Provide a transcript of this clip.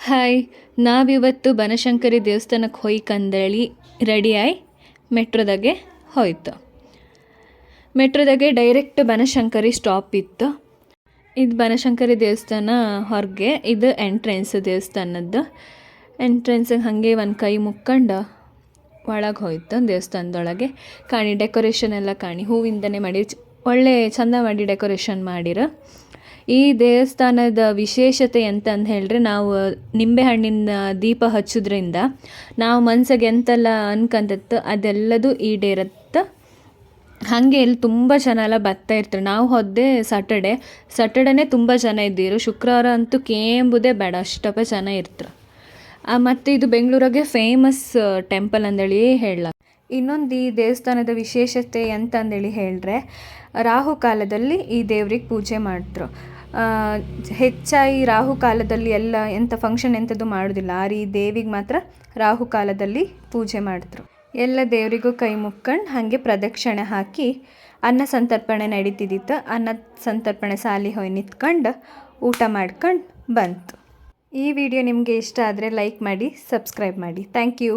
Hi, ನಾವಿವತ್ತು ಬನಶಂಕರಿ ದೇವಸ್ಥಾನಕ್ಕೆ ಹೋಯ್ಕಂದೇಳಿ ರೆಡಿಯಾಗಿ ಮೆಟ್ರೋದಾಗೆ ಹೋಯ್ತು. ಮೆಟ್ರೋದಾಗೆ ಡೈರೆಕ್ಟ್ ಬನಶಂಕರಿ ಸ್ಟಾಪ್ ಇತ್ತು. ಇದು ಬನಶಂಕರಿ ದೇವಸ್ಥಾನ ಹೊರಗೆ, ಇದು ಎಂಟ್ರೆನ್ಸ್ ದೇವಸ್ಥಾನದ್ದು. ಎಂಟ್ರೆನ್ಸಿಗೆ ಹಾಗೆ ಒಂದು ಕೈ ಮುಕ್ಕೊಂಡು ಒಳಗೆ ಹೋಯ್ತು. ದೇವಸ್ಥಾನದೊಳಗೆ ಡೆಕೋರೇಷನ್ ಎಲ್ಲ ಹೂವಿಂದನೇ ಮಾಡಿ ಒಳ್ಳೆ ಚಂದ ಮಾಡಿ ಡೆಕೋರೇಷನ್ ಮಾಡಿರ. ಈ ದೇವಸ್ಥಾನದ ವಿಶೇಷತೆ ಎಂತಂದು ಹೇಳಿದ್ರೆ, ನಾವು ನಿಂಬೆಹಣ್ಣಿನ ದೀಪ ಹಚ್ಚೋದ್ರಿಂದ ನಾವು ಮನ್ಸಿಗೆ ಎಂತೆಲ್ಲ ಅನ್ಕಂತತ್ತು ಅದೆಲ್ಲದು ಈಡೇರತ್ತೆ. ಹಾಗೆ ಇಲ್ಲಿ ತುಂಬ ಜನ ಎಲ್ಲ ಬರ್ತಾ ಇರ್ತಾರೆ. ನಾವು ಹೋದೆ ಸ್ಯಾಟರ್ಡೇನೇ ತುಂಬ ಜನ ಇದ್ದೀರು. ಶುಕ್ರವಾರ ಅಂತೂ ಕೇಂಬುದೇ ಬೇಡ, ಅಷ್ಟಪ್ಪ ಜನ ಇರ್ತಾರೆ. ಮತ್ತು ಇದು ಬೆಂಗಳೂರಾಗೆ ಫೇಮಸ್ ಟೆಂಪಲ್ ಅಂದೇಳಿ ಹೇಳಲ್ಲ. ಇನ್ನೊಂದು ಈ ದೇವಸ್ಥಾನದ ವಿಶೇಷತೆ ಎಂತಂದೇಳಿ ಹೇಳಿದ್ರೆ, ರಾಹುಕಾಲದಲ್ಲಿ ಈ ದೇವ್ರಿಗೆ ಪೂಜೆ ಮಾಡಿದ್ರು. ಹೆಚ್ಚಾಗಿ ರಾಹುಕಾಲದಲ್ಲಿ ಎಲ್ಲ ಎಂಥ ಫಂಕ್ಷನ್ ಎಂಥದ್ದು ಮಾಡೋದಿಲ್ಲ. ಈ ದೇವಿಗೆ ಮಾತ್ರ ರಾಹುಕಾಲದಲ್ಲಿ ಪೂಜೆ ಮಾಡಿದ್ರು. ಎಲ್ಲ ದೇವರಿಗೂ ಕೈ ಮುಕ್ಕೊಂಡು ಹಾಗೆ ಪ್ರದಕ್ಷಿಣೆ ಹಾಕಿ ಅನ್ನ ಸಂತರ್ಪಣೆ ನಡೀತಿದ್ದಿತ್ತು. ಅನ್ನ ಸಂತರ್ಪಣೆ ಸಾಲಿ ಹೋಗಿ ನಿಂತ್ಕೊಂಡು ಊಟ ಮಾಡ್ಕೊಂಡು ಬಂತು. ಈ ವಿಡಿಯೋ ನಿಮಗೆ ಇಷ್ಟ ಆದರೆ ಲೈಕ್ ಮಾಡಿ, ಸಬ್ಸ್ಕ್ರೈಬ್ ಮಾಡಿ. Thank you.